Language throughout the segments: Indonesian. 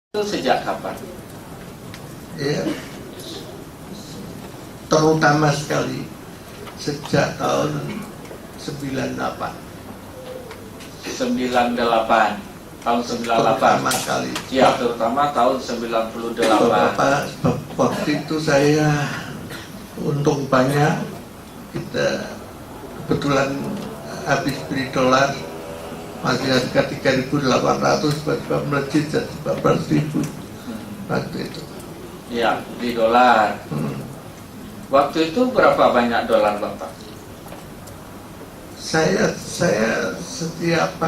Itu sejak kapan? Ya, terutama sekali sejak tahun 98. 98. Tahun 98. Terutama sekali. Ya, terutama tahun 98. Waktu itu saya untung banyak. Kita kebetulan habis beli dolar, masih harga 3.800, tiba-tiba melejit jadi 14.000 waktu itu. Ya, di dolar. Waktu itu berapa banyak dolar Bapak? Saya setiap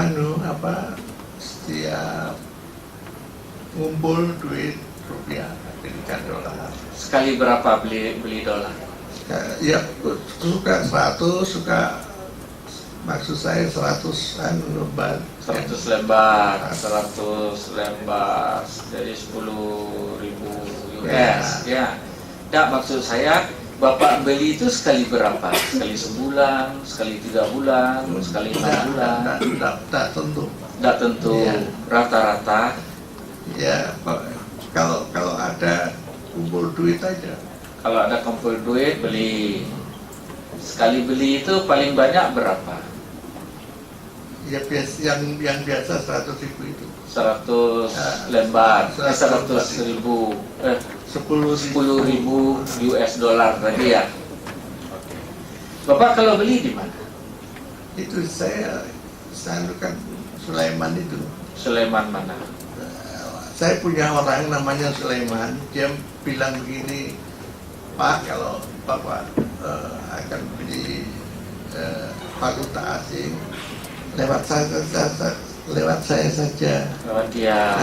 setiap ngumpul duit rupiah belikan dolar. Sekali berapa beli dolar? Ya suka 100, suka maksud saya 100-an lembar. 100 lembar, 100 lembar, jadi 10.000 US. Ya. Nah, maksud saya Bapak beli itu sekali berapa? Sekali sebulan, sekali 3 bulan, sekali 6 bulan? Tidak tentu. Tidak tentu. Ya. Rata-rata. Ya, kalau ada kumpul duit aja. Kalau ada kumpul duit beli. Sekali beli itu paling banyak berapa? Ya yang biasa 100.000 itu. 100 lembar, 100.000, 10.000 US dollar tadi ya. Oke. Bapak kalau beli di mana? Itu saya kan Sulaiman itu. Sulaiman mana? Saya punya orang namanya Sulaiman. Dia bilang begini, Pak, kalau Bapak akan beli valuta asing, lewat saya saja. Lewat dia.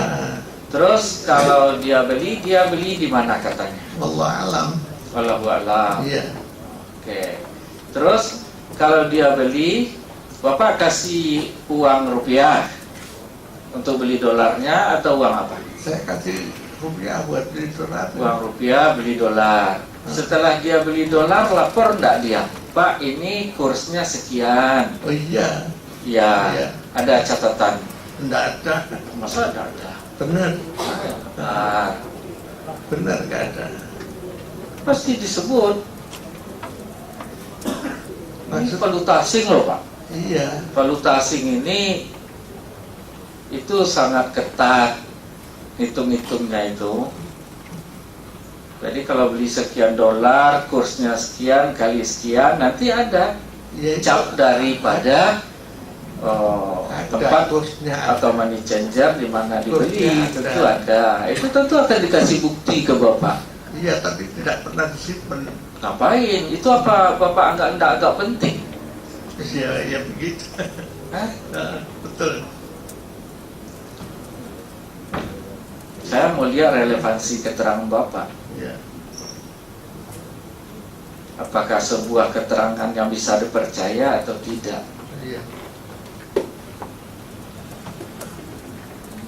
Terus kalau dia beli di mana katanya? Wallahu alam. Wallahu a'lam. Iya. Oke. Terus kalau dia beli, Bapak kasih uang rupiah untuk beli dolarnya atau uang apa? Saya kasih rupiah buat beli dolar. Uang rupiah beli dolar. Setelah dia beli dolar, lapor enggak dia? Pak, ini kursnya sekian. Oh iya. Ya, Iya. ada catatan. Enggak ada. Masa enggak ada? Benar. Nah, Benar enggak ada. pasti disebut. Ini valuta asing loh Pak. Iya. Valuta asing ini itu sangat ketat hitung-hitungnya itu. Jadi kalau beli sekian dolar, kursnya sekian kali sekian, nanti ada Ya, cap daripada tempat kursnya atau money changer di mana dibeli. Kursnya ada. Tentu ada. Itu tentu akan dikasih bukti ke Bapak. Iya, tapi tidak pernah disimpan. Ngapain? Itu apa Bapak agak penting? Ya begitu. Hah? Nah, betul. Saya mau lihat relevansi keterangan Bapak. Ya. Apakah sebuah keterangan yang bisa dipercaya atau tidak? Iya.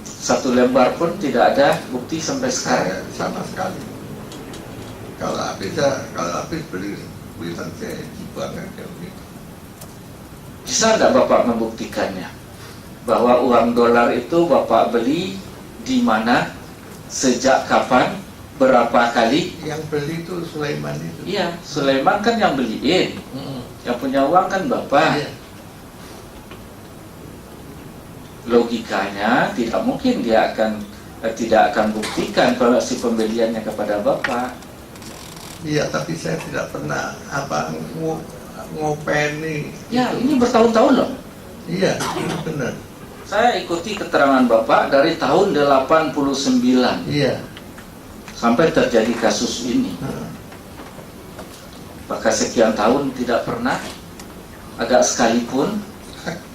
Satu lembar pun tidak ada bukti sampai sekarang. Saya sama sekali. Kalau habis beli saya dibuang aja begitu. Bisa nggak Bapak membuktikannya? Bahwa uang dolar itu Bapak beli di mana, sejak kapan, berapa kali? Yang beli itu Sulaiman itu. Iya, Sulaiman kan yang beliin. Yang punya uang kan Bapak. Iya. Logikanya tidak mungkin dia tidak akan buktikan kalau si pembeliannya kepada Bapak. Iya, tapi saya tidak pernah ngopeni. Ya, ini bertahun-tahun loh. Iya, benar. Saya ikuti keterangan Bapak dari tahun 89 Iya. sampai terjadi kasus ini. Maka sekian tahun tidak pernah, agak sekalipun.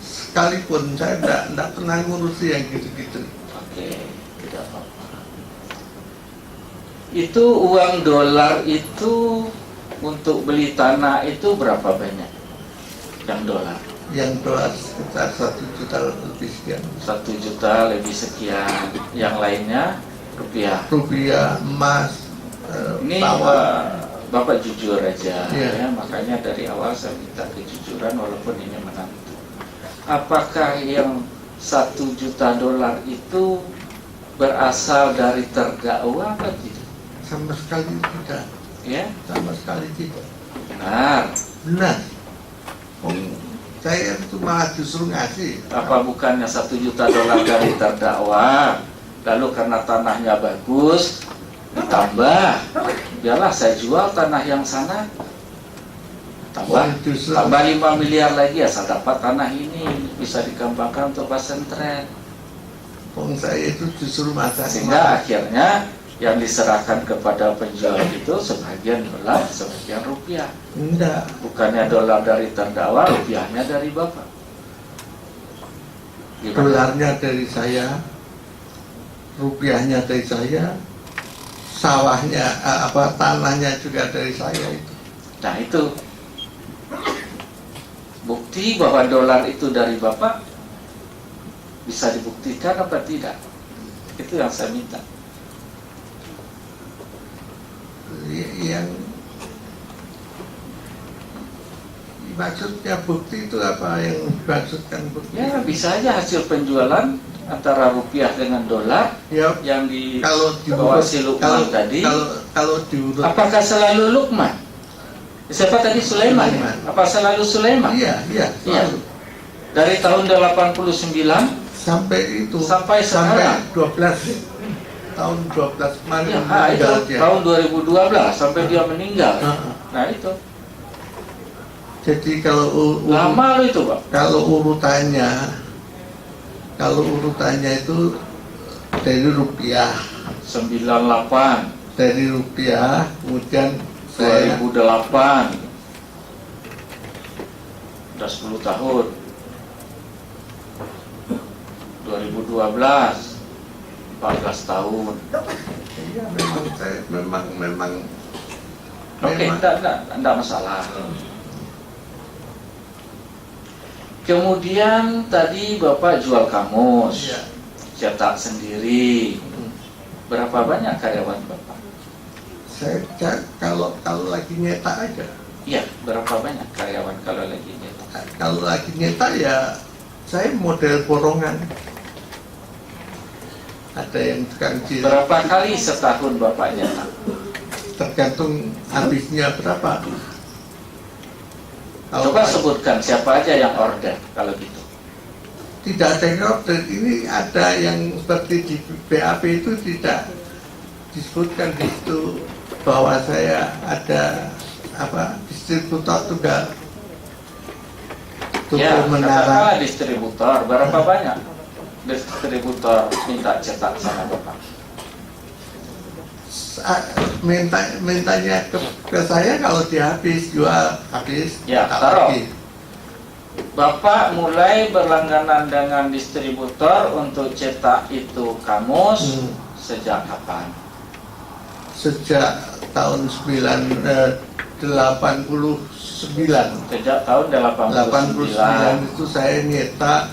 Sekalipun saya tidak pernah ngurusi yang gitu-gitu. Oke, tidak apa-apa. Itu uang dolar itu untuk beli tanah itu berapa banyak? Yang dolar? Yang dolar sekitar 1 juta lebih sekian. 1 juta lebih sekian. Yang lainnya rupiah. Rupiah, emas, Ini Bapak jujur aja, Iya. ya. Makanya dari awal saya minta kejujuran walaupun ini menantu. Apakah yang 1 juta dolar itu berasal dari terdakwa apa tidak? Sama sekali tidak. Ya, Sama sekali tidak. benar. Benar. Saya itu malah justru ngasih. Apa bukannya $1 juta dari terdakwa, lalu karena tanahnya bagus ditambah, biarlah saya jual tanah yang sana, tambah 5 miliar lagi, asal dapat tanah ini bisa dikembangkan untuk pesantren. Saya itu justru masa Sehingga akhirnya yang diserahkan kepada penjual itu sebagian dolar, sebagian rupiah. enggak. Bukannya dolar dari terdakwa, rupiahnya dari Bapak. Gimana? Dolarnya dari saya, rupiahnya dari saya, sawahnya tanahnya juga dari saya itu. Nah itu bukti bahwa dolar itu dari Bapak bisa dibuktikan apa tidak? Itu yang saya minta. Yang maksudnya bukti itu apa yang dimaksudkan bukti? Ya bisa aja hasil penjualan antara rupiah dengan dolar Ya, yang di kalau bawah diurut, si Lukman tadi. kalau diurut, Apakah selalu Lukman? Siapa tadi Sulaiman? Sulaiman. Apa selalu Sulaiman? iya, Iya. selalu. Dari tahun 89 Sampai itu sampai sekarang. 12 tahun 12 kemarin Ya, itu meninggal dia. tahun 2012 sampai dia meninggal. Heeh. Nah itu Jadi kalau lama loh itu Pak. kalau urutannya itu dari rupiah, 98, kemudian saya 2008, udah 10 tahun. 2012, 14 tahun. iya, memang Oke, enggak masalah. Kemudian tadi Bapak jual kamus, iya. cetak sendiri. Berapa banyak karyawan Bapak? Saya kalau lagi nyetak aja. Iya, berapa banyak karyawan kalau lagi nyetak? Kalau lagi nyetak ya saya model borongan. Ada yang tukang cilik. Berapa kali setahun Bapak nyetak? Tergantung habisnya berapa. Coba sebutkan siapa aja yang order kalau gitu. Tidak ada yang order. Ini ada yang seperti di BAP itu tidak disebutkan di situ bahwa saya ada distributor tunggal. Ya, menara. katakanlah distributor. Berapa banyak distributor minta cetak sama Bapak? Mintanya ke saya kalau dia jual habis. Ya, tak taruh. lagi. Bapak mulai berlangganan dengan distributor untuk cetak itu kamus sejak kapan? Sejak tahun 89. Sejak tahun 89. Itu saya nyetak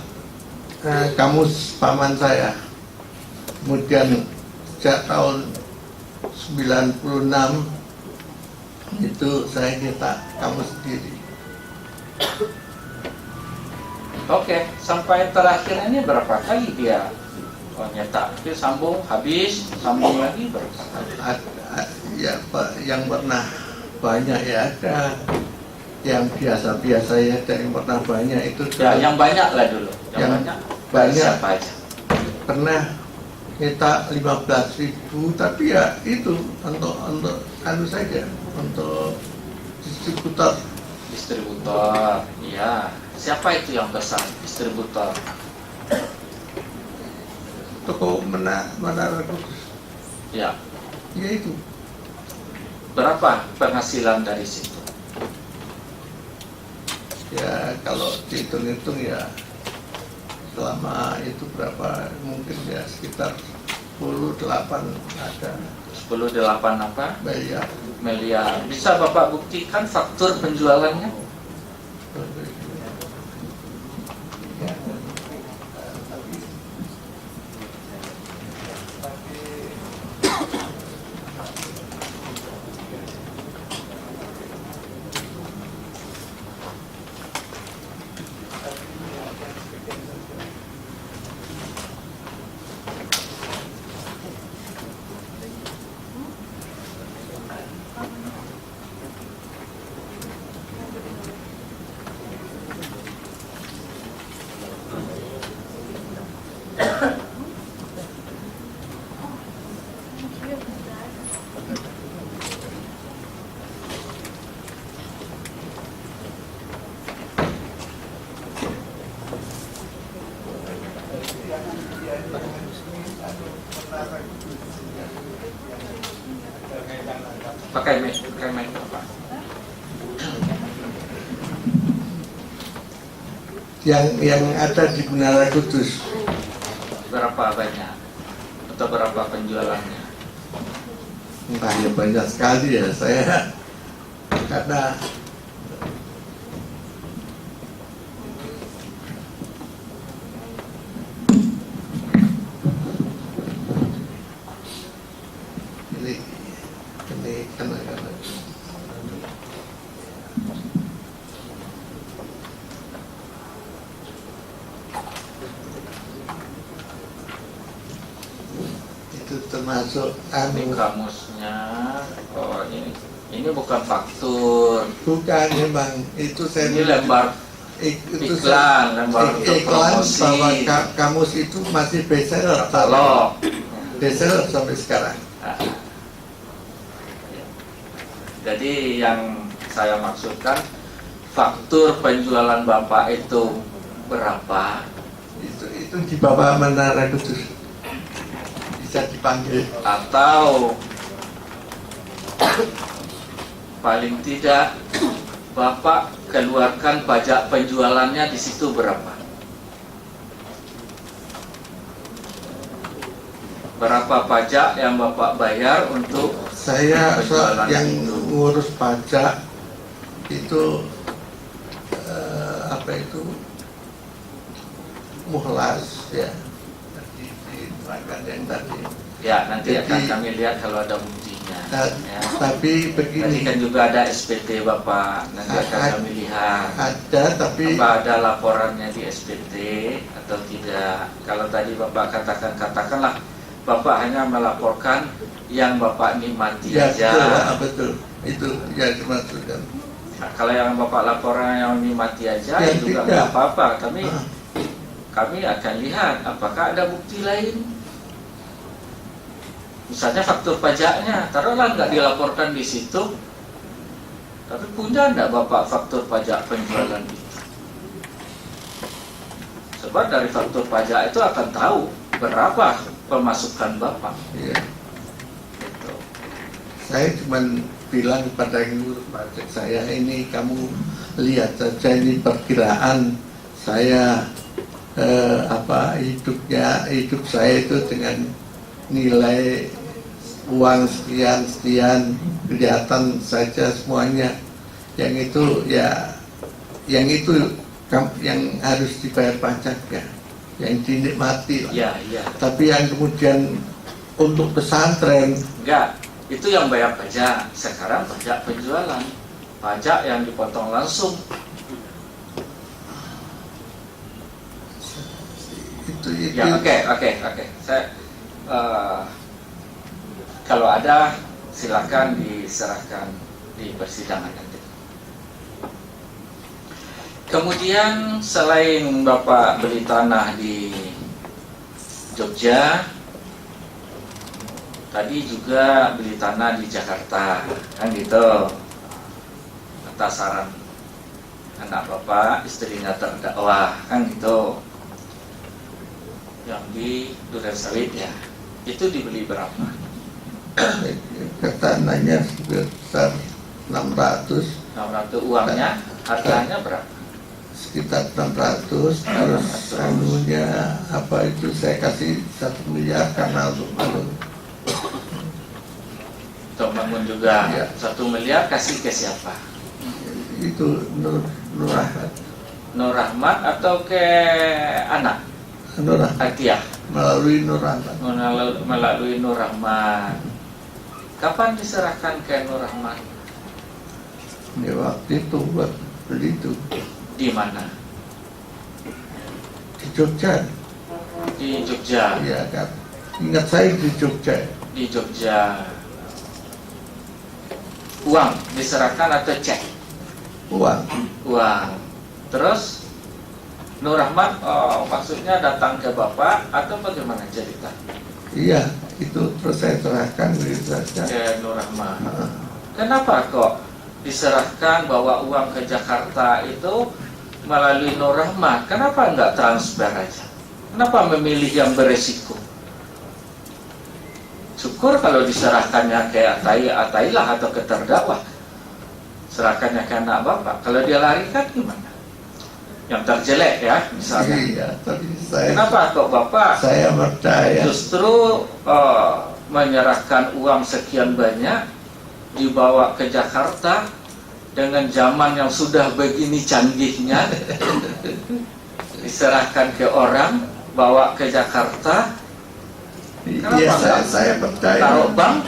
kamus paman saya. Kemudian sejak tahun 96 itu saya nyetak kamus sendiri. Oke, sampai terakhir ini berapa kali dia nyetak? Dia sambung, habis, sambung lagi berapa kali? Ya Pak, yang pernah banyak ya ada, yang biasa-biasa ya ada, yang pernah banyak itu. Ya, yang banyak lah dulu. Yang banyak siapa aja? Pernah nyetak 15.000, tapi ya itu untuk saja, untuk distributor. Distributor, ya. Siapa itu yang besar distributor? Toko Menara Kudus. Ya. Ya itu. Berapa penghasilan dari situ? Ya kalau dihitung-hitung ya selama itu berapa, mungkin ya sekitar 10-8 ada. 10-8 apa? Miliar. Bisa Bapak buktikan faktur penjualannya? Pakai mic Bapak. Yang ada di Menara Kudus. Berapa banyak? Atau berapa penjualannya? Entah ya, banyak sekali ya saya, karena ini karena itu termasuk Ini kamusnya. Oh, ini bukan faktur. bukan, memang itu saya Ini lembar itu iklan, lembar untuk iklan promosi. bahwa kamus itu masih bestseller, Katalog. bestseller sampai sekarang. Nah, jadi yang saya maksudkan, faktur penjualan Bapak itu berapa? Itu di bawah Menara Kudus, bisa dipanggil. Atau paling tidak Bapak keluarkan pajak penjualannya di situ berapa? Berapa pajak yang Bapak bayar untuk Saya penjualan yang itu? ngurus pajak itu apa itu muhlas ya, diterangkan yang tadi. Ya, nanti akan Jadi- kami lihat kalau ada buktinya. Ya. Tapi Tadi begini, kan juga ada SPT Bapak, nanti akan kami lihat. ada tapi Apa ada laporannya di SPT atau tidak? Kalau tadi Bapak katakanlah Bapak hanya melaporkan yang Bapak nikmati ya aja. betul, itu ya dimaksudkan. Nah, kalau yang Bapak laporan yang nikmati aja Ya, ya juga tidak. nggak apa-apa. Ah, Kami akan lihat apakah ada bukti lain. Misalnya faktur pajaknya, taruhlah nggak dilaporkan di situ, tapi punya nggak Bapak faktur pajak penjualan itu? Sebab dari faktur pajak itu akan tahu berapa pemasukan Bapak. iya. Gitu. Saya cuma bilang pada yang ngurus pajak saya, ini kamu lihat saja, ini perkiraan saya hidup saya itu dengan nilai uang sekian kelihatan saja semuanya. Yang itu ya, yang harus dibayar pajak ya, yang dinikmati lah. Ya. Tapi yang kemudian untuk pesantren Enggak, itu yang bayar pajak. Sekarang pajak penjualan, pajak yang dipotong langsung. itu Ya, oke. Saya kalau ada silakan diserahkan di persidangan nanti. Kemudian selain Bapak beli tanah di Jogja, tadi juga beli tanah di Jakarta, kan gitu. Atas saran anak Bapak, istrinya terdakwa, kan gitu. Yang di Duren Sawit ya, itu dibeli berapa? tanahnya sebesar 600, 600 uangnya, harganya berapa? sekitar 600. Terus anunya apa itu saya kasih 1 miliar karena untuk bangun. Untuk bangun juga. Ya. 1 miliar kasih ke siapa? Itu Nur Rahmat, Nur Rahmat atau ke anak? Atiah melalui Nur Rahmat. melalui Nur Rahmat. Kapan diserahkan ke Nur Rahmat? Ya, waktu itu buat beli itu Di mana? di Jogja. Di Jogja. Ya kan, ingat saya di Jogja. Di Jogja. Uang diserahkan atau cek? Uang. Uang. Terus Nur Rahmat maksudnya datang ke Bapak atau bagaimana cerita? Iya, itu terus saya serahkan begitu saja. Ke Nur Rahmat. Nah, Kenapa kok diserahkan bawa uang ke Jakarta itu melalui Nur Rahmat? Kenapa enggak transfer aja? Kenapa memilih yang beresiko? Syukur kalau diserahkannya ke atailah atau ke terdakwa, serahkannya ke anak bapak. Kalau dia larikan gimana? Yang terjelek ya misalnya. Iya, tapi saya, Kenapa kok bapak saya percaya justru menyerahkan uang sekian banyak, dibawa ke Jakarta dengan zaman yang sudah begini canggihnya, diserahkan ke orang, bawa ke Jakarta. Iya, saya percaya. Taruh bank,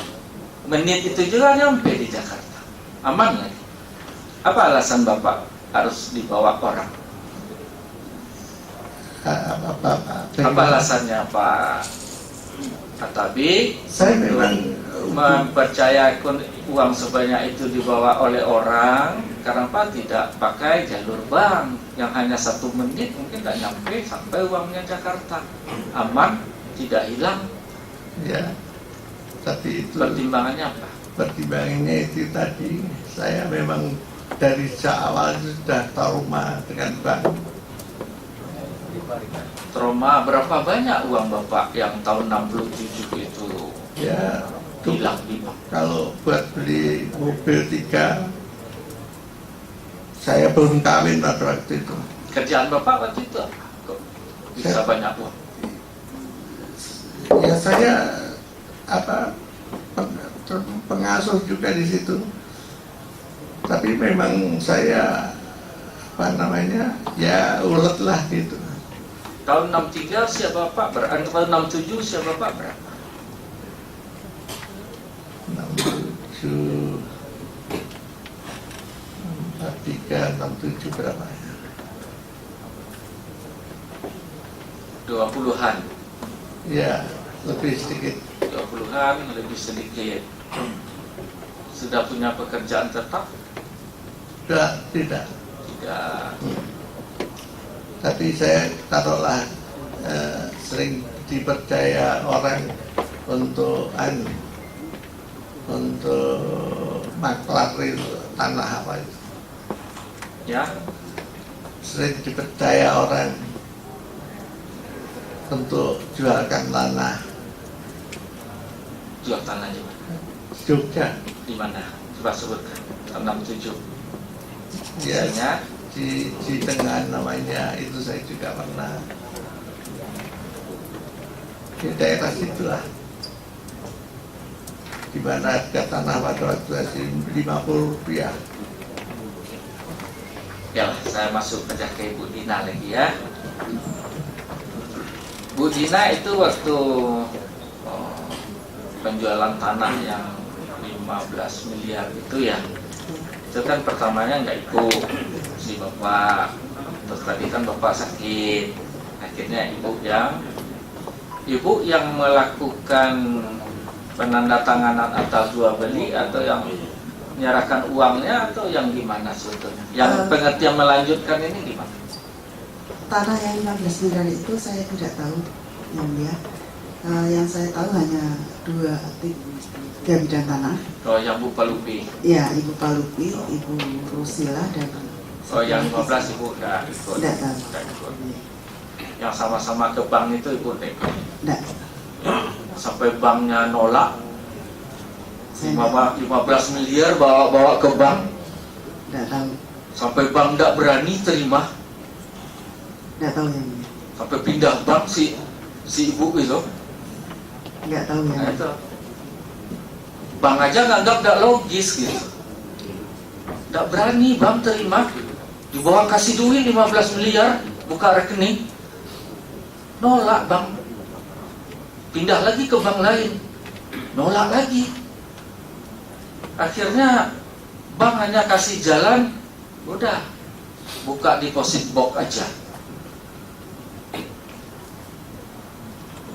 menit itu juga nyampe di Jakarta, aman lagi. Apa alasan bapak harus dibawa orang? Apa alasannya Pak Atabi? Saya memang mempercayakan uang sebanyak itu dibawa oleh orang, karena Pak tidak pakai jalur bank yang hanya 1 menit mungkin tidak nyampe sampai uangnya Jakarta, aman, tidak hilang. ya, tapi itu Pertimbangannya apa? pertimbangannya itu tadi, saya memang dari sejak awal sudah trauma dengan bank. Trauma berapa banyak uang bapak yang tahun 67 itu Ya, hilang di bank? kalau buat beli mobil 3, saya belum kawin pada waktu itu. Kerjaan bapak waktu itu apa? Kok bisa banyak uang? Ya, saya pengasuh juga di situ. Tapi memang saya ya ulet lah gitu. Tahun 63 siapa bapak berapa? Tahun 67 siapa bapak berapa? 67, 43, 67 berapa ya? 20-an. Ya, lebih sedikit. 20-an lebih sedikit. Sudah punya pekerjaan tetap? Tidak. Tidak. Tapi saya taruhlah sering dipercaya orang untuk maklar tanah apa itu. Ya, Sering dipercaya orang untuk jualkan tanah jual tanah di mana? Jogja. Di mana? Coba sebutkan. Tahun 67. Ya, Misalnya, di tengah namanya itu saya juga pernah di daerah situlah, di mana harga tanah pada waktu itu Rp50. ya saya masuk aja ke Ibu Dina lagi ya. Bu Dina itu waktu penjualan tanah yang 15 miliar itu ya, itu kan pertamanya nggak ikut si bapak, terus tadi kan bapak sakit, akhirnya ibu yang melakukan penandatanganan atas jual beli, atau yang menyerahkan uangnya, atau yang gimana sebetulnya? Yang pengertian melanjutkan ini gimana? Tanah yang 15 miliar itu saya tidak tahu, yang mulia. Yang saya tahu hanya 3 bidang tanah. Oh, yang Bu Palupi. Ya, Ibu Palupi, Ibu Rusila, dan Oh, yang 15 ibu nggak ikut. Tidak tahu. Nggak ikut. Yang sama-sama ke bank itu ibu nggak ikut. Tidak. Sampai banknya nolak. Saya 15 miliar bawa ke bank. tidak tahu. Sampai bank nggak berani terima. Tidak tahu yang mulia. Sampai pindah bank si ibu itu. Tidak tahu yang Nah, mulia. itu. Bank aja nganggap nggak logis gitu. Nggak berani bank terima. Dibawa kasih duit 15 miliar, buka rekening. Nolak bank. Pindah lagi ke bank lain. Nolak lagi. Akhirnya bank hanya kasih jalan, udah buka deposit box aja.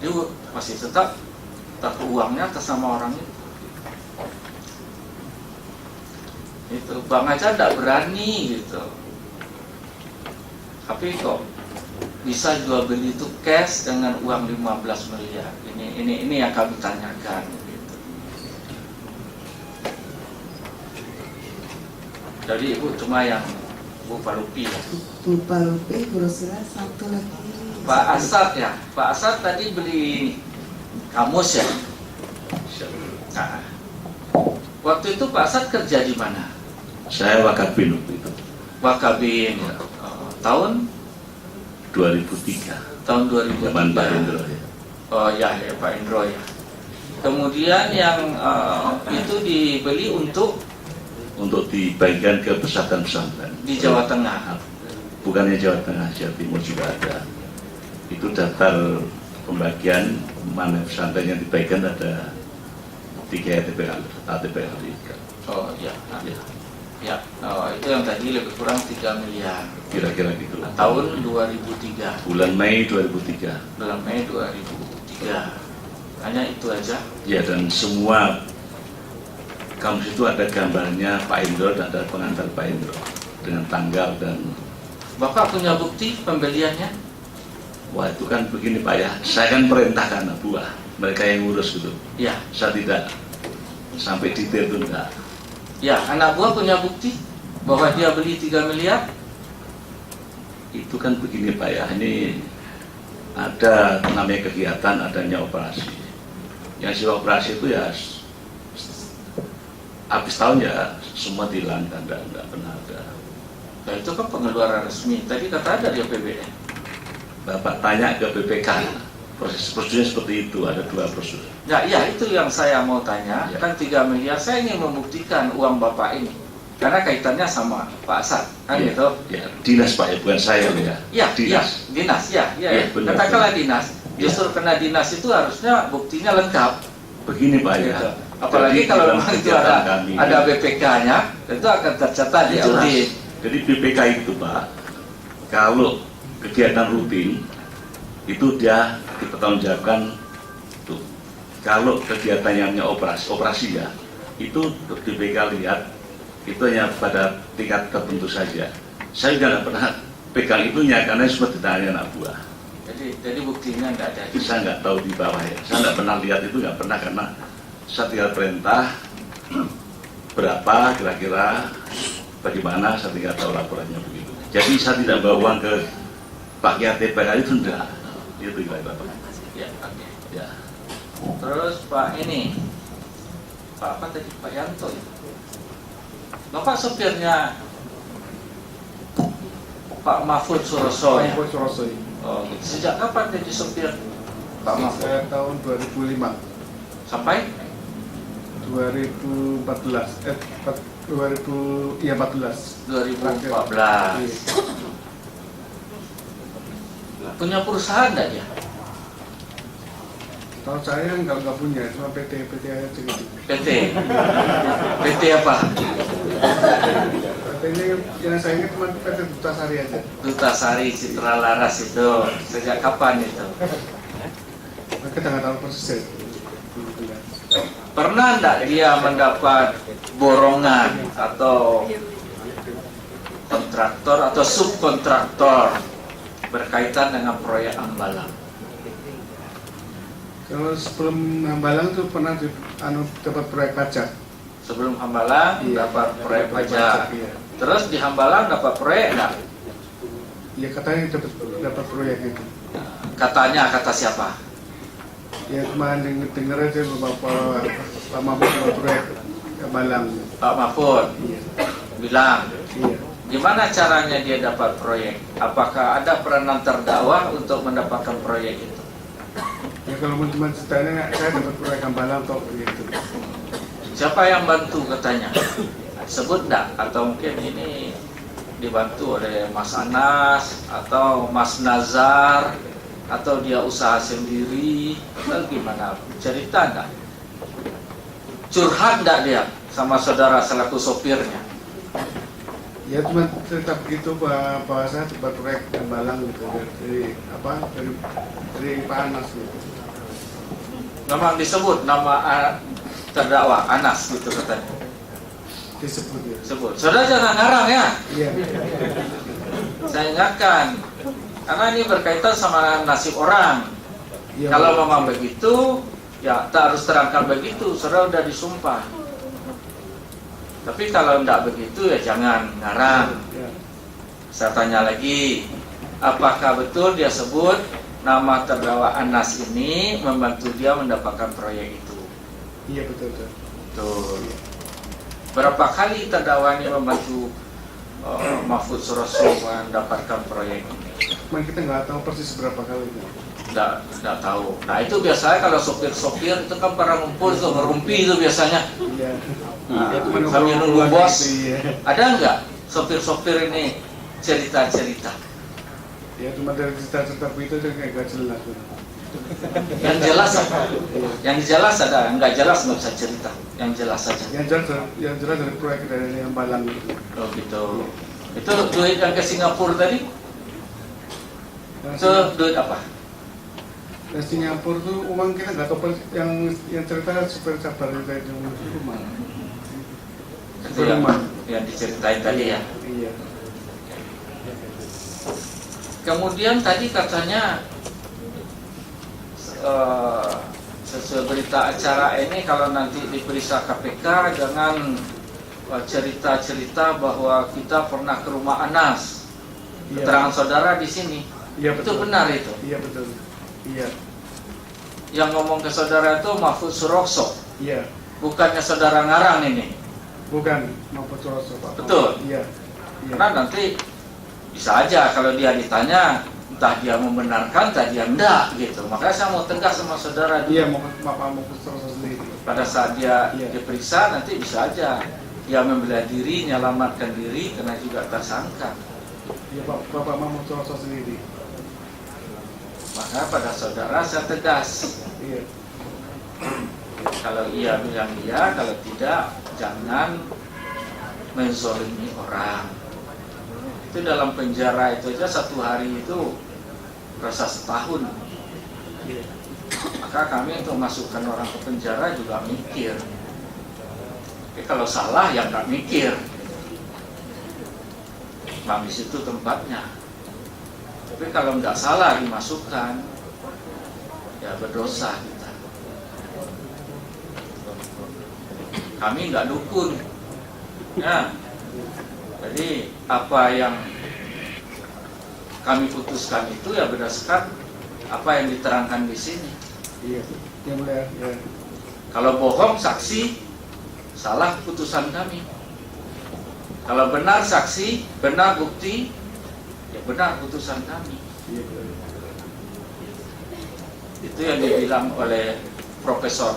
Dia masih tetap uangnya atas nama orang itu. Itu bank aja tidak berani gitu. Tapi kok bisa jual beli itu cash dengan uang 15 miliar? Ini yang kami tanyakan. Gitu. Jadi ibu cuma yang Bu Palupi ya. Bu Palupi, Bu Rusila, satu lagi. Pak Asad ya. Pak Asad tadi beli kamus ya. Waktu itu Pak Asad kerja di mana? Saya Wakabin waktu itu. Wakabin. Tahun 2003. Tahun 2003. Zaman Pak Indro ya. Oh ya, ya Pak Indro ya. Kemudian yang itu dibeli untuk dibagikan ke pesantren-pesantren di Jawa Tengah. Bukannya Jawa Tengah, Jawa Timur juga ada. Itu daftar pembagian mana pesantren yang dibagikan ada 3 ATPL. Oh iya, ya. Oh, itu yang tadi lebih kurang 3 miliar. Kira-kira gitu. Tahun 2003. Bulan Mei 2003. Bulan Mei 2003. Hanya itu aja. Ya, dan semua kamus itu ada gambarnya Pak Indro dan ada pengantar Pak Indro dengan tanggal dan. Bapak punya bukti pembeliannya? Wah, itu kan begini Pak ya, saya kan perintahkan anak buah, mereka yang ngurus gitu. Ya. Saya tidak sampai detail itu enggak. Ya, anak buah punya bukti bahwa dia beli 3 miliar? Itu kan begini Pak ya, ini ada namanya kegiatan, adanya operasi. Yang siwa operasi itu ya habis tahun ya semua dihilangkan, enggak pernah ada. Nah, itu kan pengeluaran resmi. Tadi kata ada di APBN. Bapak tanya ke BPK, prosedurnya seperti itu, ada 2 prosedur. Ya, itu yang saya mau tanya. Ya. Kan 3 miliar, saya ingin membuktikan uang Bapak ini. Karena kaitannya sama Pak Asad, kan Ya, gitu? ya, dinas Pak ya, bukan saya ya. Ya, Dinas. Ya. Benar, Katakanlah benar. dinas. Justru karena dinas itu harusnya buktinya lengkap. Begini Pak ya. Gitu. Apalagi Jadi, kalau dalam memang itu kegiatan kami, ada BPK-nya, itu akan tercatat di jelas. audit. Jadi BPK itu Pak, kalau kegiatan rutin itu dia dipertanggungjawabkan tuh. Kalau kegiatan yang operasi ya, itu BPK lihat itu hanya pada tingkat tertentu saja. Saya juga nggak pernah pegang itunya karena semua ditanya anak buah. Jadi buktinya nggak ada. Itu saya nggak tahu di bawah ya. Saya nggak pernah lihat itu, nggak pernah karena saya tinggal perintah berapa kira-kira bagaimana, saya tinggal tahu laporannya begitu. Jadi saya tidak bawa uang ke Pak TPK itu enggak. Itu kira-kira Pak. Ya, oke. Ya. Terus Pak ini, Pak apa tadi? Pak Yanto ya? Bapak sopirnya Pak Mahfud Suroso ya? Mahfud Suroso. Oh, sejak kapan jadi sopir Pak Mahfud? Saya tahun 2005 Sampai 2014 2014. 2014. Iya. Punya perusahaan enggak dia? Tahun saya nggak punya, cuma PT aja gitu. PT apa? PT-nya yang saya ingat cuma PT Duta Sari aja. Duta Sari Citra Laras itu. Sejak kapan itu? Kita nggak tahu persis. Pernah enggak dia mendapat borongan atau kontraktor atau subkontraktor berkaitan dengan proyek Hambalang? Kalau sebelum Hambalang tuh pernah dapat proyek pajak. Sebelum Hambalang Iya, dapat proyek pajak. Iya. Terus di Hambalang dapat proyek enggak? Iya, katanya dapat proyek itu. Katanya, kata siapa? Ya cuma denger aja Pak Mahfud dapat proyek Hambalang. Pak Mahfud Iya. bilang. Iya. Gimana caranya dia dapat proyek? Apakah ada peranan terdakwa untuk mendapatkan proyek itu? Ya kalau teman ceritanya saya dapat proyek Hambalang kok gitu. Siapa yang bantu katanya? Sebut enggak? Atau mungkin ini dibantu oleh Mas Anas atau Mas Nazar atau dia usaha sendiri atau gimana? Cerita enggak? Curhat enggak dia sama saudara selaku sopirnya? Ya cuma cerita begitu bahwa saya dapat proyek Hambalang gitu dari Pak Anas gitu. Memang disebut nama terdakwa Anas gitu katanya. Disebut ya. Sebut. Saudara jangan ngarang ya. Iya. Saya ingatkan karena ini berkaitan sama nasib orang. Iya, Kalau Pak. memang begitu, ya tak harus terangkan begitu. Saudara udah disumpah. Tapi kalau tidak begitu ya jangan ngarang. Ya. Saya tanya lagi, apakah betul dia sebut nama terdakwa Anas ini membantu dia mendapatkan proyek itu? Iya betul. Betul. Berapa kali terdakwa ini membantu Mahfud Suroso mendapatkan proyek ini? Cuman kita nggak tahu persis berapa kali itu. Nggak tahu. Nah itu biasanya kalau sopir-sopir itu kan para ngumpul tuh ngerumpi itu biasanya. Iya. Nah, Ya, cuma sambil nunggu ngobrol-ngobrol bos. gitu, iya. Ada nggak sopir-sopir ini cerita-cerita? Ya cuma dari cerita-cerita itu aja kayak gak jelas. Yang jelas apa? Yang jelas ada, nggak jelas nggak usah cerita. Yang jelas saja. Yang jelas dari proyek dari yang Balang itu. Oh gitu. Itu duit yang ke Singapura tadi? Itu duit apa? Di Singapura tuh uang kita nggak tahu yang cerita super sabar itu yang rumah. Itu yang diceritain tadi ya. Iya. Kemudian tadi katanya sesuai berita acara ini kalau nanti diperiksa KPK jangan cerita-cerita bahwa kita pernah ke rumah Anas. Iya. Keterangan saudara di sini. Iya Itu betul. benar itu. Iya betul. Iya. Yang ngomong ke saudara itu Mahfud Suroso, Iya. bukannya saudara ngarang ini. Bukan Mahfud Suroso Pak. Betul. Iya. Iya. Karena nanti bisa aja kalau dia ditanya entah dia membenarkan, entah dia enggak gitu. Makanya saya mau tegas sama saudara dulu. Iya, Bapak Mahfud Suroso sendiri. Pada saat dia Iya. diperiksa nanti bisa aja dia membela diri, menyelamatkan diri karena juga tersangka. Iya, Bapak Mahfud Suroso sendiri. Maka pada saudara saya tegas. Iya. Kalau iya bilang iya, kalau tidak jangan menzolimi orang. Itu dalam penjara itu aja 1 hari itu rasa setahun. Iya. Maka kami untuk masukkan orang ke penjara juga mikir. Tapi kalau salah ya nggak mikir. Memang di situ tempatnya. Tapi kalau nggak salah dimasukkan, ya berdosa kita. Kami nggak dukun. Ya. Jadi apa yang kami putuskan itu ya berdasarkan apa yang diterangkan di sini. Iya. Yang mulia. Ya. Kalau bohong saksi, salah putusan kami. Kalau benar saksi, benar bukti, ya benar putusan kami. Iya. Betul. Itu yang dibilang oleh profesor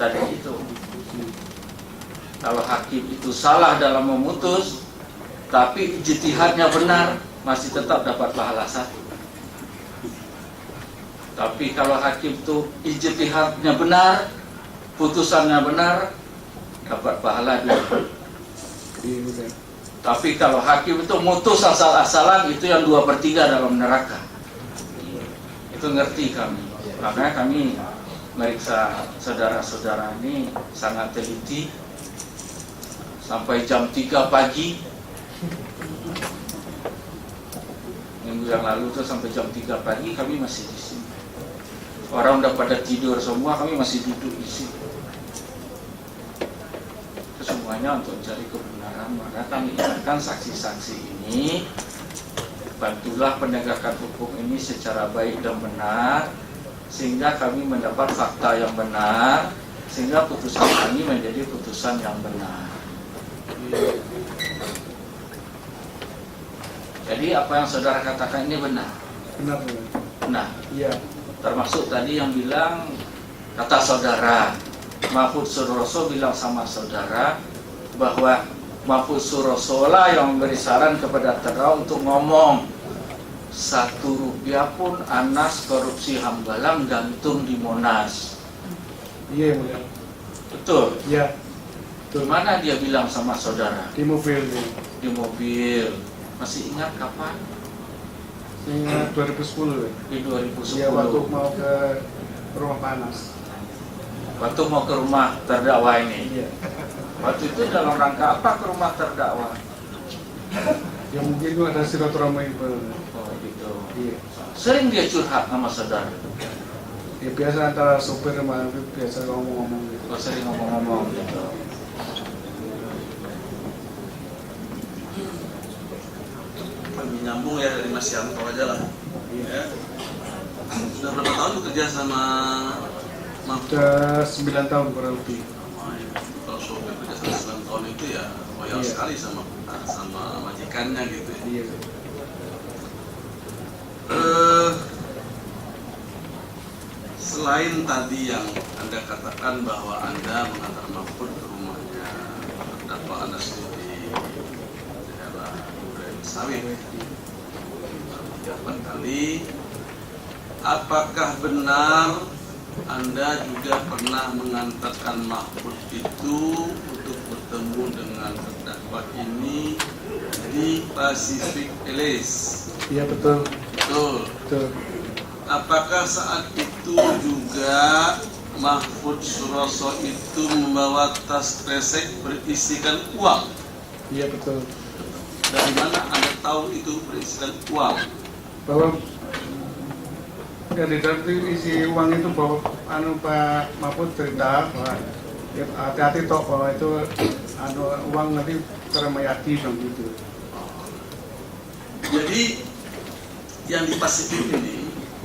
tadi itu. Kalau hakim itu salah dalam memutus, tapi ijtihadnya benar, masih tetap dapat pahala 1. Tapi kalau hakim itu ijtihadnya benar, putusannya benar, dapat pahala 2. Iya, betul. Tapi kalau hakim itu mutus asal-asalan, itu yang 2/3 dalam neraka. Itu ngerti kami. Makanya kami meriksa saudara-saudara ini sangat teliti. Sampai jam 3 pagi. Minggu yang lalu tuh sampai jam 3 pagi kami masih di sini. Orang udah pada tidur semua, kami masih duduk di sini. Semuanya untuk cari kebenaran. Maka kami ingatkan saksi-saksi ini, bantulah penegakan hukum ini secara baik dan benar, sehingga kami mendapat fakta yang benar, sehingga putusan kami menjadi putusan yang benar. Jadi apa yang saudara katakan ini benar. Benar, benar. Nah, Iya. termasuk tadi yang bilang, kata saudara Mahfud Suroso bilang sama saudara bahwa Mahfud Suroso lah yang memberi saran kepada terdakwa untuk ngomong 1 rupiah pun Anas korupsi Hambalang gantung di Monas. Iya, yang mulia. Betul. Iya. Di mana dia bilang sama saudara? Di mobil nih. Di mobil. Masih ingat kapan? Ingat 2010 ya. Di 2010. Iya, waktu mau ke rumah panas. Waktu mau ke rumah terdakwa ini. Iya. Waktu itu dalam rangka apa ke rumah terdakwa? Ya mungkin itu ada silaturahmi itu. Oh gitu. Iya. Sering dia curhat sama saudara. Ya biasa antara sopir sama biasa ngomong-ngomong gitu. Oh, sering ngomong-ngomong gitu. Lebih nyambung ya dari Mas Yanto aja lah. Ya. Sudah berapa tahun bekerja sama Mahfud? Sudah 9 tahun kurang lebih. sopir kerja 9 tahun itu ya loyal Iya. sekali sama majikannya gitu ya. Iya. Selain tadi yang Anda katakan bahwa Anda mengantar Mahfud ke rumahnya terdakwa Anda sendiri di daerah Duren Sawit 3-4 kali, apakah benar Anda juga pernah mengantarkan Mahfud itu untuk bertemu dengan terdakwa ini di Pacific Place? Iya betul. Betul. Betul. Apakah saat itu juga Mahfud Suroso itu membawa tas kresek berisikan uang? Iya betul. Dari mana Anda tahu itu berisikan uang? Bahwa ya di dalam isi uang itu bahwa Pak Mahfud cerita bahwa ya, hati-hati toh bahwa itu uang nanti Keramayadi begitu. Jadi yang di Pasifik ini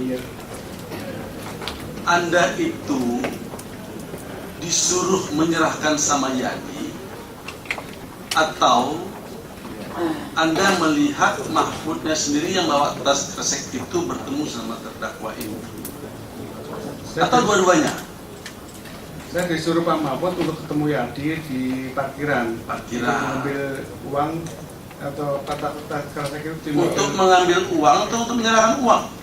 Iya. Anda itu disuruh menyerahkan sama Yadi atau Anda melihat Mahfudnya sendiri yang bawa tas kresek itu bertemu sama terdakwa ini? Atau dua-duanya? Saya disuruh Pak Mahfud untuk ketemu Yadi di parkiran. Parkiran. Untuk mengambil uang atau tas kresek itu di Untuk mobil. mengambil uang atau untuk menyerahkan uang?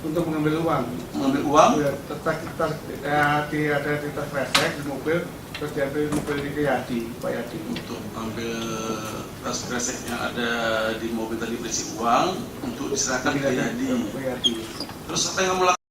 Untuk mengambil uang. Mengambil uang? Ya, ada di tas kresek di mobil, terus diambil mobil di Yadi, Pak Yadi. Untuk ambil tas kresek yang ada di mobil tadi berisi uang untuk diserahkan ke Yadi. Pak Yadi. Terus apa yang kamu lakukan?